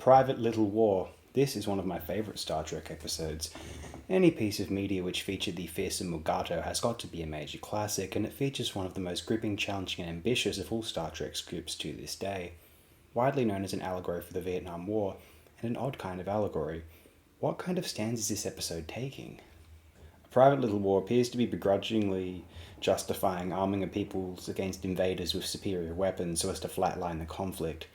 Private Little War. This is one of my favourite Star Trek episodes. Any piece of media which featured the fearsome Mugato has got to be a major classic, and it features one of the most gripping, challenging, and ambitious of all Star Trek scripts to this day. Widely known as an allegory for the Vietnam War, and an odd kind of allegory, what kind of stance is this episode taking? A Private Little War appears to be begrudgingly justifying arming a peoples against invaders with superior weapons so as to flatline the conflict.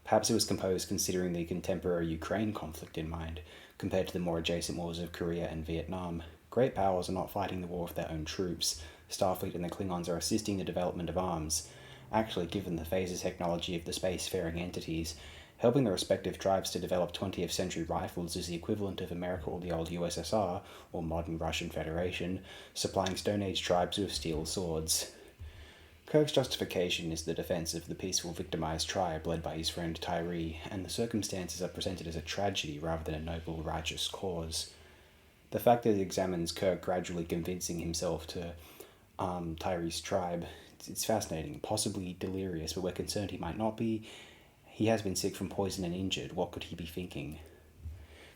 Perhaps it was composed considering the contemporary Ukraine conflict in mind, compared to the more adjacent wars of Korea and Vietnam. Great powers are not fighting the war with their own troops. Starfleet and the Klingons are assisting the development of arms. Actually, given the phaser technology of the spacefaring entities, helping the respective tribes to develop 20th century rifles is the equivalent of America or the old USSR, or modern Russian Federation, supplying Stone Age tribes with steel swords. Kirk's justification is the defense of the peaceful victimized tribe led by his friend Tyree, and the circumstances are presented as a tragedy rather than a noble, righteous cause. The fact that it examines Kirk gradually convincing himself to arm Tyree's tribe, it's fascinating, possibly delirious, but we're concerned he might not be. He has been sick from poison and injured. What could he be thinking?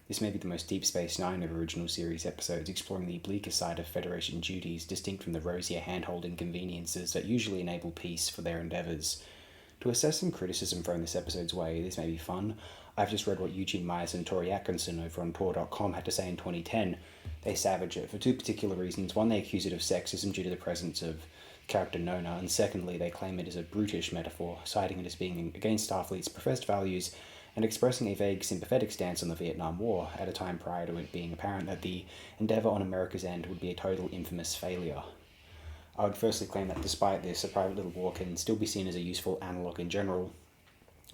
This may be the most Deep Space Nine of original series episodes, exploring the bleaker side of Federation duties, distinct from the rosier hand-holding conveniences that usually enable peace for their endeavours. To assess some criticism thrown this episode's way, this may be fun. I've just read what Eugene Myers and Tori Atkinson over on Tor.com had to say in 2010. They savage it for two particular reasons. One, they accuse it of sexism due to the presence of character Nona, and secondly, they claim it is a brutish metaphor, citing it as being against Starfleet's professed values and expressing a vague sympathetic stance on the Vietnam War at a time prior to it being apparent that the endeavour on America's end would be a total infamous failure. I would firstly claim that despite this, A Private Little War can still be seen as a useful analogue in general.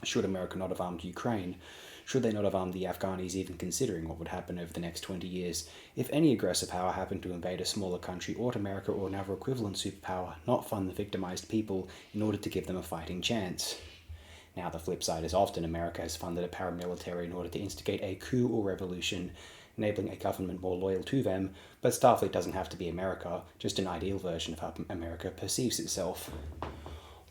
Should America not have armed Ukraine? Should they not have armed the Afghanis, even considering what would happen over the next 20 years? If any aggressor power happened to invade a smaller country, ought America or another equivalent superpower not fund the victimized people in order to give them a fighting chance? Now, the flip side is often America has funded a paramilitary in order to instigate a coup or revolution, enabling a government more loyal to them, but Starfleet doesn't have to be America, just an ideal version of how America perceives itself.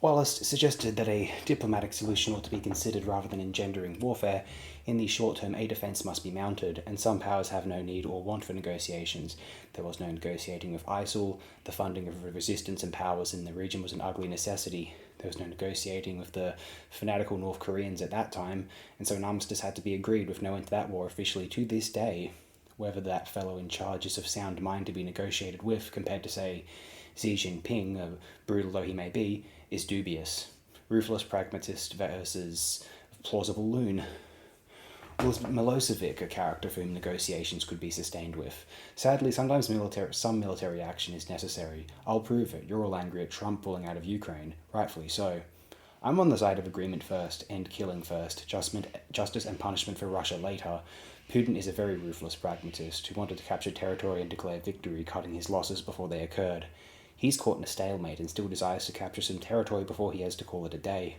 Wallace suggested that a diplomatic solution ought to be considered rather than engendering warfare. In the short term, a defence must be mounted, and some powers have no need or want for negotiations. There was no negotiating with ISIL, the funding of resistance and powers in the region was an ugly necessity. There was no negotiating with the fanatical North Koreans at that time, and so an armistice had to be agreed with no end to that war officially to this day. Whether that fellow in charge is of sound mind to be negotiated with, compared to, say, Xi Jinping, brutal though he may be, is dubious. Ruthless pragmatist versus plausible loon. Was Milosevic a character for whom negotiations could be sustained with? Sadly, sometimes some military action is necessary. I'll prove it. You're all angry at Trump pulling out of Ukraine. Rightfully so. I'm on the side of agreement first, end killing first, justice and punishment for Russia later. Putin is a very ruthless pragmatist who wanted to capture territory and declare victory, cutting his losses before they occurred. He's caught in a stalemate and still desires to capture some territory before he has to call it a day.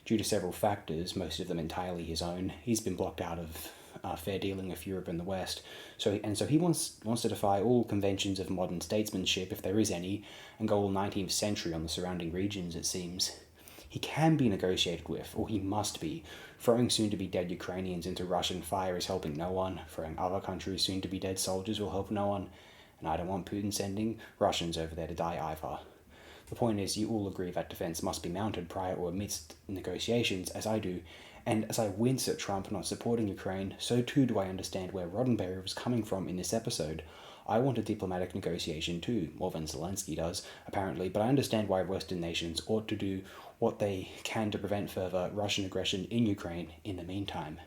Due to several factors, most of them entirely his own, he's been blocked out of fair dealing with Europe and the West. So he wants to defy all conventions of modern statesmanship, if there is any, and go all 19th century on the surrounding regions, it seems. He can be negotiated with, or he must be. Throwing soon-to-be-dead Ukrainians into Russian fire is helping no one. Throwing other countries' soon-to-be-dead soldiers will help no one. And I don't want Putin sending Russians over there to die either. The point is, you all agree that defence must be mounted prior or amidst negotiations, as I do, and as I wince at Trump not supporting Ukraine, so too do I understand where Roddenberry was coming from in this episode. I want a diplomatic negotiation too, more than Zelensky does, apparently, but I understand why Western nations ought to do what they can to prevent further Russian aggression in Ukraine in the meantime.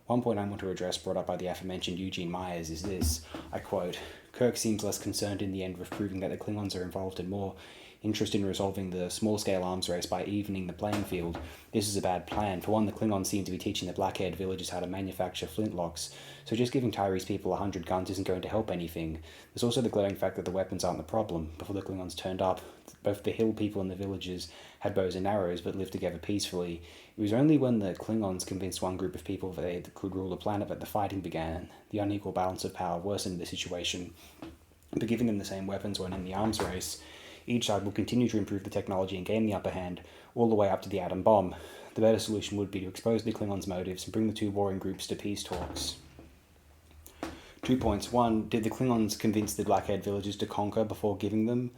One point I want to address, brought up by the aforementioned Eugene Myers, is this. I quote, Kirk seems less concerned in the end with proving that the Klingons are involved and more interested in resolving the small-scale arms race by evening the playing field. This is a bad plan. For one, the Klingons seem to be teaching the black-haired villagers how to manufacture flintlocks, so just giving Tyree's people 100 guns isn't going to help anything. There's also the glaring fact that the weapons aren't the problem. Before the Klingons turned up, both the hill people and the villagers had bows and arrows but lived together peacefully. It was only when the Klingons convinced one group of people that they could rule the planet that the fighting began. The unequal balance of power worsened the situation, but giving them the same weapons when in the arms race, each side will continue to improve the technology and gain the upper hand, all the way up to the atom bomb. The better solution would be to expose the Klingons' motives and bring the two warring groups to peace talks. 2 points. 1. Did the Klingons convince the Blackhead villagers to conquer before giving them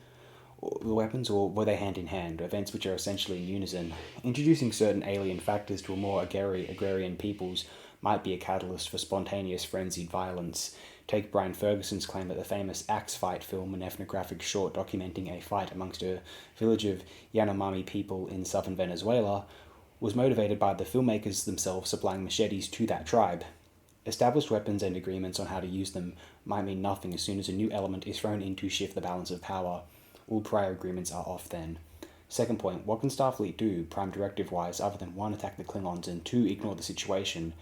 the weapons, or were they hand in hand, events which are essentially in unison? Introducing certain alien factors to a more agrarian peoples might be a catalyst for spontaneous frenzied violence. Take Brian Ferguson's claim that the famous Axe Fight film, an ethnographic short documenting a fight amongst a village of Yanomami people in southern Venezuela, was motivated by the filmmakers themselves supplying machetes to that tribe. Established weapons and agreements on how to use them might mean nothing as soon as a new element is thrown in to shift the balance of power. All prior agreements are off then. 2nd point, what can Starfleet do, Prime Directive-wise, other than 1, attack the Klingons, and 2, ignore the situation?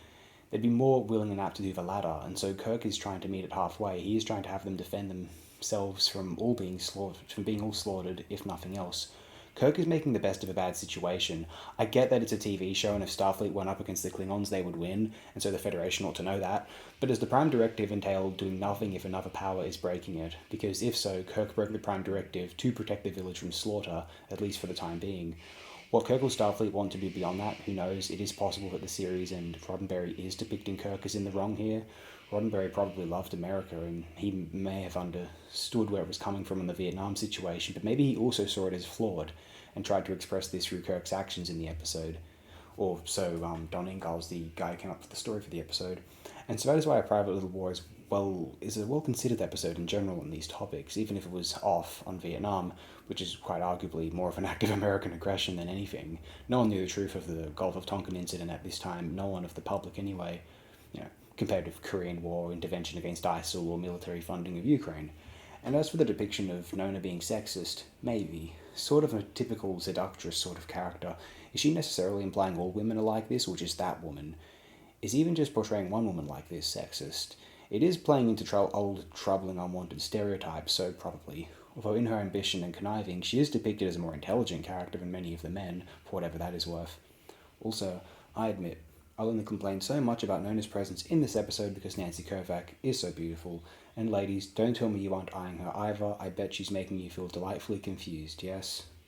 They'd be more willing than apt to do the latter, and so Kirk is trying to meet it halfway. He is trying to have them defend themselves from being all slaughtered, if nothing else. Kirk is making the best of a bad situation. I get that it's a TV show, and if Starfleet went up against the Klingons, they would win, and so the Federation ought to know that. But does the Prime Directive entail doing nothing if another power is breaking it? Because if so, Kirk broke the Prime Directive to protect the village from slaughter, at least for the time being. What Kirk or Starfleet want to do beyond that, who knows? It is possible that the series and Roddenberry is depicting Kirk as in the wrong here. Roddenberry probably loved America, and he may have understood where it was coming from in the Vietnam situation, but maybe he also saw it as flawed, and tried to express this through Kirk's actions in the episode. Or so Don Ingalls, the guy who came up with the story for the episode. And so that is why A Private Little War is a well-considered episode in general on these topics, even if it was off on Vietnam, which is quite arguably more of an act of American aggression than anything. No one knew the truth of the Gulf of Tonkin incident at this time, no one of the public anyway, compared with Korean War, intervention against ISIL, or military funding of Ukraine. And as for the depiction of Nona being sexist, maybe. Sort of a typical seductress sort of character. Is she necessarily implying all women are like this, or just that woman? Is even just portraying one woman like this sexist? It is playing into old, troubling, unwanted stereotypes, so probably. Although in her ambition and conniving, she is depicted as a more intelligent character than many of the men, for whatever that is worth. Also, I admit, I'll only complain so much about Nona's presence in this episode because Nancy Kovac is so beautiful. And ladies, don't tell me you aren't eyeing her either. I bet she's making you feel delightfully confused, yes?